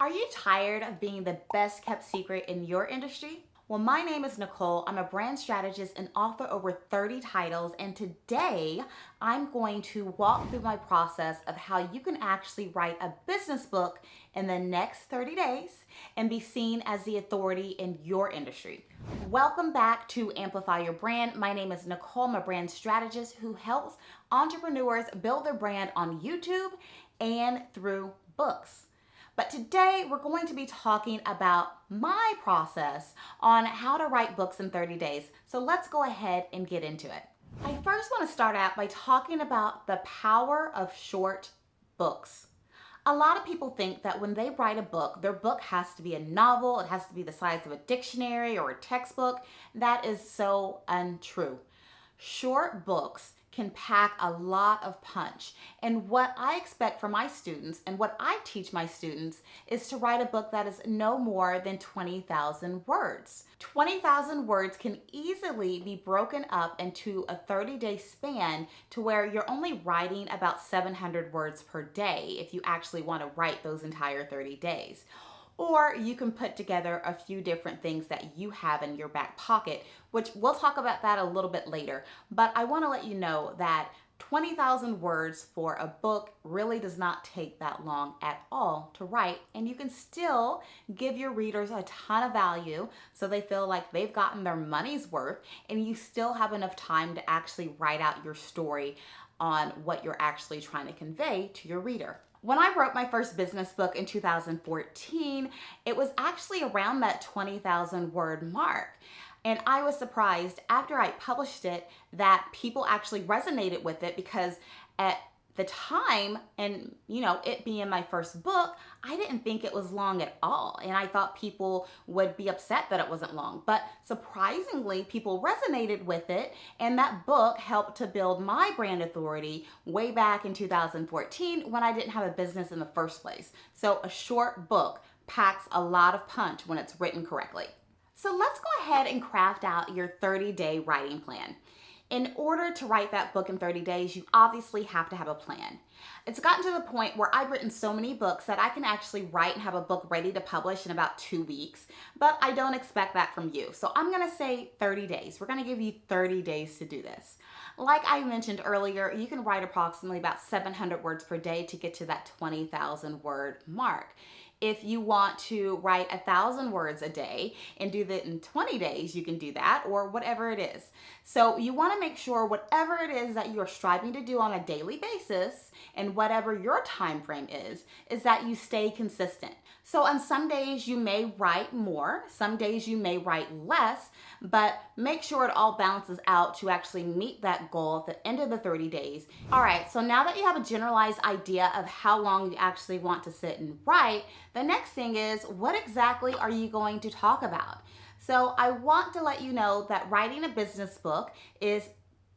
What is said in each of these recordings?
Are you tired of being the best kept secret in your industry? Well, my name is Nicole. I'm a brand strategist and author over 30 titles. And today I'm going to walk through my process of how you can actually write a business book in the next 30 days and be seen as the authority in your industry. Welcome back to Amplify Your Brand. My name is Nicole. I'm a brand strategist who helps entrepreneurs build their brand on YouTube and through books. But today we're going to be talking about my process on how to write books in 30 days. So let's go ahead and get into it. I first want to start out by talking about the power of short books. A lot of people think that when they write a book, their book has to be a novel, it has to be the size of a dictionary or a textbook. That is so untrue. Short books can pack a lot of punch. And what I expect from my students and what I teach my students is to write a book that is no more than 20,000 words. 20,000 words can easily be broken up into a 30-day span to where you're only writing about 700 words per day if you actually want to write those entire 30 days. Or you can put together a few different things that you have in your back pocket, which we'll talk about that a little bit later. But I want to let you know that 20,000 words for a book really does not take that long at all to write, and you can still give your readers a ton of value so they feel like they've gotten their money's worth, and you still have enough time to actually write out your story on what you're actually trying to convey to your reader. When I wrote my first business book in 2014, it was actually around that 20,000 word mark. And I was surprised after I published it that people actually resonated with it, because at the time, and it being my first book, I didn't think it was long at all. And I thought people would be upset that it wasn't long. But surprisingly, people resonated with it. And that book helped to build my brand authority way back in 2014 when I didn't have a business in the first place. So a short book packs a lot of punch when it's written correctly. So let's go ahead and craft out your 30-day writing plan. In order to write that book in 30 days, you obviously have to have a plan. It's gotten to the point where I've written so many books that I can actually write and have a book ready to publish in about 2 weeks, but I don't expect that from you. So I'm gonna say 30 days. We're gonna give you 30 days to do this. Like I mentioned earlier, you can write approximately about 700 words per day to get to that 20,000 word mark. If you want to write 1,000 words a day and do that in 20 days, you can do that, or whatever it is. So you want to make sure whatever it is that you are striving to do on a daily basis and whatever your time frame is that you stay consistent. So on some days you may write more, some days you may write less, but make sure it all balances out to actually meet that goal at the end of the 30 days. All right, so now that you have a generalized idea of how long you actually want to sit and write, the next thing is, what exactly are you going to talk about? So I want to let you know that writing a business book is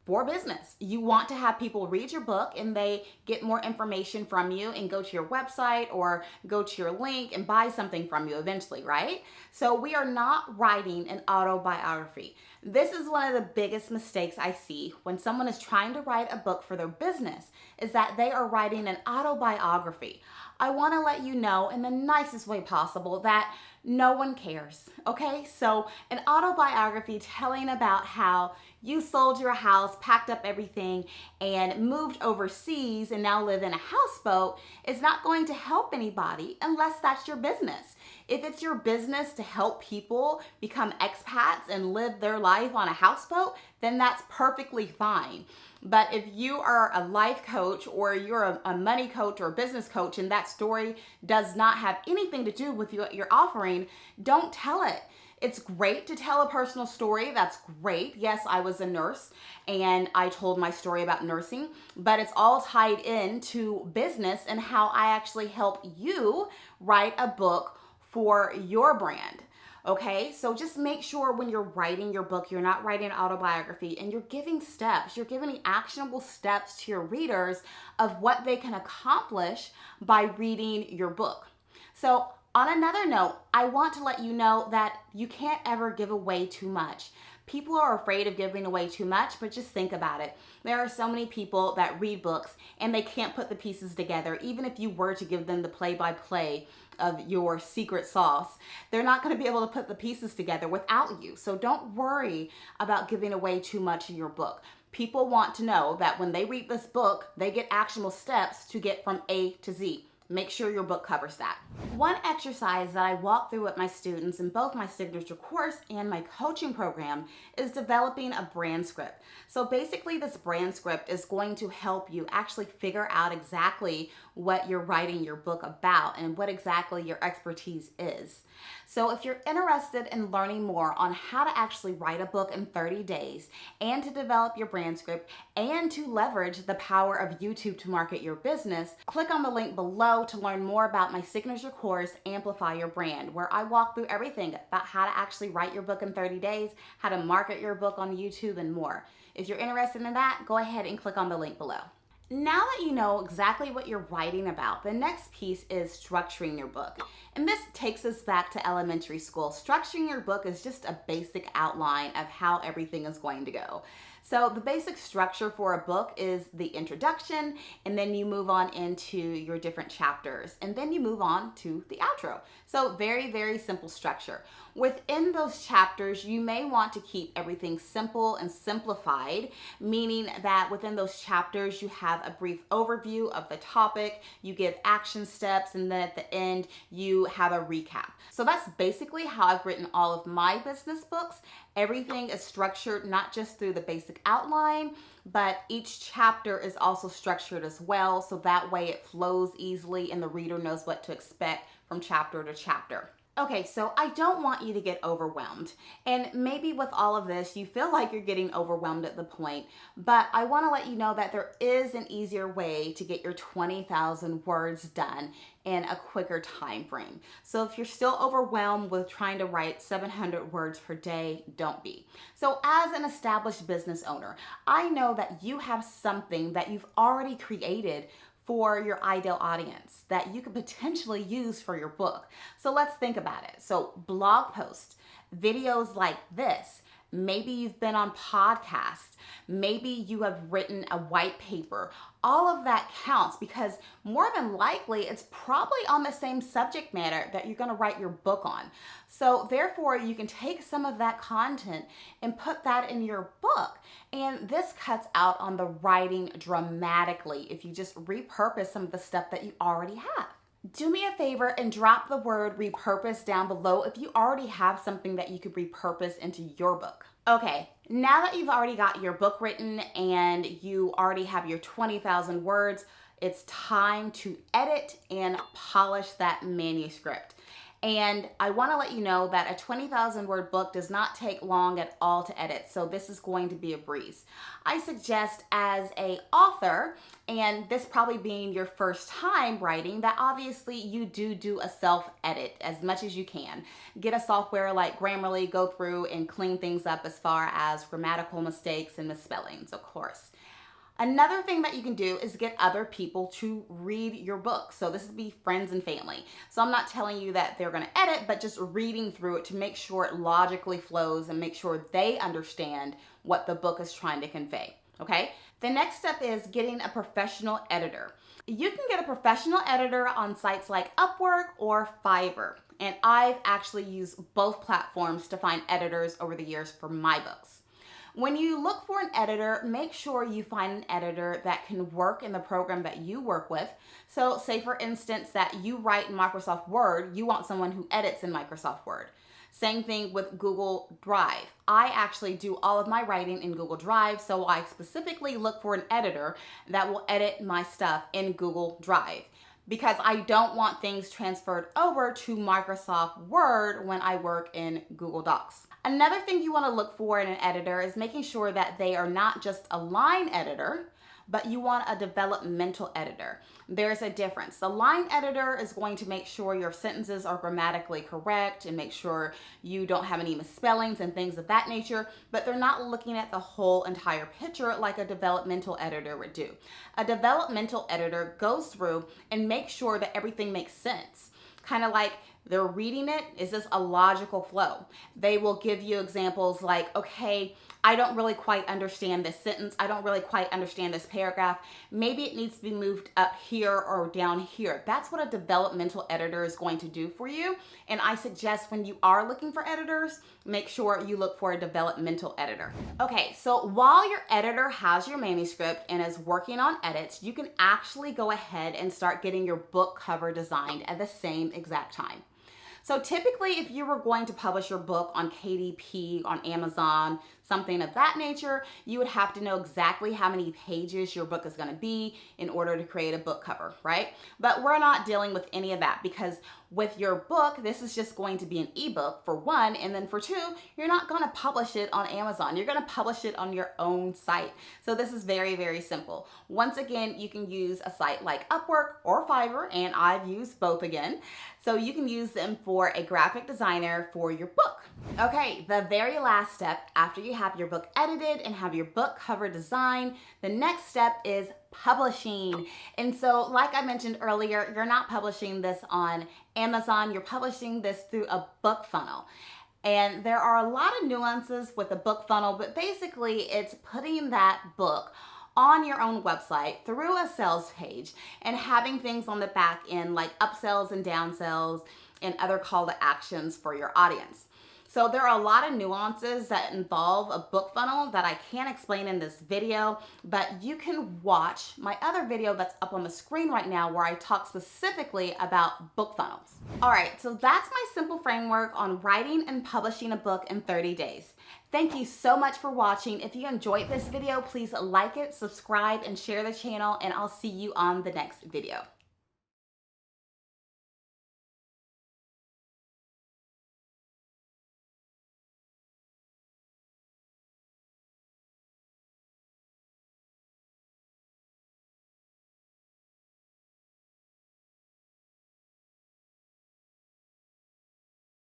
for business. You want to have people read your book and they get more information from you and go to your website or go to your link and buy something from you eventually, right? So we are not writing an autobiography. This is one of the biggest mistakes I see when someone is trying to write a book for their business, is that they are writing an autobiography. I want to let you know in the nicest way possible that no one cares, okay? So an autobiography telling about how you sold your house, packed up everything, and moved overseas and now live in a houseboat is not going to help anybody unless that's your business. If it's your business to help people become expats and live their life on a houseboat, then that's perfectly fine. But if you are a life coach or you're a money coach or a business coach and that story does not have anything to do with what you're offering, don't tell it. It's great to tell a personal story. That's great. Yes, I was a nurse and I told my story about nursing, but it's all tied into business and how I actually help you write a book for your brand. Okay, so just make sure when you're writing your book, you're not writing an autobiography and you're giving steps, you're giving actionable steps to your readers of what they can accomplish by reading your book. So on another note, I want to let you know that you can't ever give away too much. People are afraid of giving away too much, but just think about it. There are so many people that read books and they can't put the pieces together, even if you were to give them the play-by-play of your secret sauce, they're not going to be able to put the pieces together without you. So don't worry about giving away too much of your book. People want to know that when they read this book, they get actionable steps to get from A to Z. Make sure your book covers that. One exercise that I walk through with my students in both my signature course and my coaching program is developing a brand script. So basically this brand script is going to help you actually figure out exactly what you're writing your book about and what exactly your expertise is. So if you're interested in learning more on how to actually write a book in 30 days and to develop your brand script and to leverage the power of YouTube to market your business, click on the link below to learn more about my signature course, Amplify Your Brand, where I walk through everything about how to actually write your book in 30 days, how to market your book on YouTube, and more. If you're interested in that, go ahead and click on the link below. Now that you know exactly what you're writing about, the next piece is structuring your book. And this takes us back to elementary school. Structuring your book is just a basic outline of how everything is going to go. So the basic structure for a book is the introduction, and then you move on into your different chapters, and then you move on to the outro. So very, very simple structure. Within those chapters, you may want to keep everything simple and simplified, meaning that within those chapters, you have a brief overview of the topic, you give action steps, and then at the end, you have a recap. So that's basically how I've written all of my business books. Everything is structured not just through the basic outline, but each chapter is also structured as well, so that way it flows easily and the reader knows what to expect from chapter to chapter. Okay, so I don't want you to get overwhelmed. And maybe with all of this, you feel like you're getting overwhelmed at the point, but I want to let you know that there is an easier way to get your 20,000 words done in a quicker time frame. So if you're still overwhelmed with trying to write 700 words per day, don't be. So as an established business owner, I know that you have something that you've already created for your ideal audience that you could potentially use for your book. So let's think about it. So blog posts, videos like this, maybe you've been on podcasts, maybe you have written a white paper. All of that counts because more than likely it's probably on the same subject matter that you're going to write your book on. So therefore you can take some of that content and put that in your book. And this cuts out on the writing dramatically if you just repurpose some of the stuff that you already have. Do me a favor and drop the word repurpose down below if you already have something that you could repurpose into your book. Okay, now that you've already got your book written and you already have your 20,000 words, it's time to edit and polish that manuscript. And I want to let you know that a 20,000 word book does not take long at all to edit, so this is going to be a breeze. I suggest as an author, and this probably being your first time writing, that obviously you do a self-edit as much as you can. Get a software like Grammarly, go through and clean things up as far as grammatical mistakes and misspellings, of course. Another thing that you can do is get other people to read your book. So this would be friends and family. So I'm not telling you that they're going to edit, but just reading through it to make sure it logically flows and make sure they understand what the book is trying to convey. Okay? The next step is getting a professional editor. You can get a professional editor on sites like Upwork or Fiverr. And I've actually used both platforms to find editors over the years for my books. When you look for an editor, make sure you find an editor that can work in the program that you work with. So say for instance that you write in Microsoft Word, you want someone who edits in Microsoft Word. Same thing with Google Drive. I actually do all of my writing in Google Drive, so I specifically look for an editor that will edit my stuff in Google Drive, because I don't want things transferred over to Microsoft Word when I work in Google Docs. Another thing you want to look for in an editor is making sure that they are not just a line editor, but you want a developmental editor. There's a difference. The line editor is going to make sure your sentences are grammatically correct and make sure you don't have any misspellings and things of that nature, but they're not looking at the whole entire picture like a developmental editor would do. A developmental editor goes through and makes sure that everything makes sense. Kind of like they're reading it, is this a logical flow? They will give you examples like, okay, I don't really quite understand this sentence. I don't really quite understand this paragraph. Maybe it needs to be moved up here or down here. That's what a developmental editor is going to do for you. And I suggest when you are looking for editors, make sure you look for a developmental editor. Okay, so while your editor has your manuscript and is working on edits, you can actually go ahead and start getting your book cover designed at the same exact time. So typically, if you were going to publish your book on KDP, on Amazon, something of that nature, you would have to know exactly how many pages your book is going to be in order to create a book cover, right? But we're not dealing with any of that, because with your book, this is just going to be an ebook for one, and then for two, you're not going to publish it on Amazon. You're going to publish it on your own site. So this is very, very simple. Once again, you can use a site like Upwork or Fiverr, and I've used both again. So you can use them for a graphic designer for your book. Okay, the very last step after you have your book edited and have your book cover designed, the next step is publishing. And so, like I mentioned earlier, you're not publishing this on Amazon, you're publishing this through a book funnel. And there are a lot of nuances with a book funnel, but basically it's putting that book on your own website through a sales page and having things on the back end like upsells and downsells and other call to actions for your audience. So there are a lot of nuances that involve a book funnel that I can't explain in this video, but you can watch my other video that's up on the screen right now where I talk specifically about book funnels. All right, so that's my simple framework on writing and publishing a book in 30 days. Thank you so much for watching. If you enjoyed this video, please like it, subscribe, and share the channel, and I'll see you on the next video.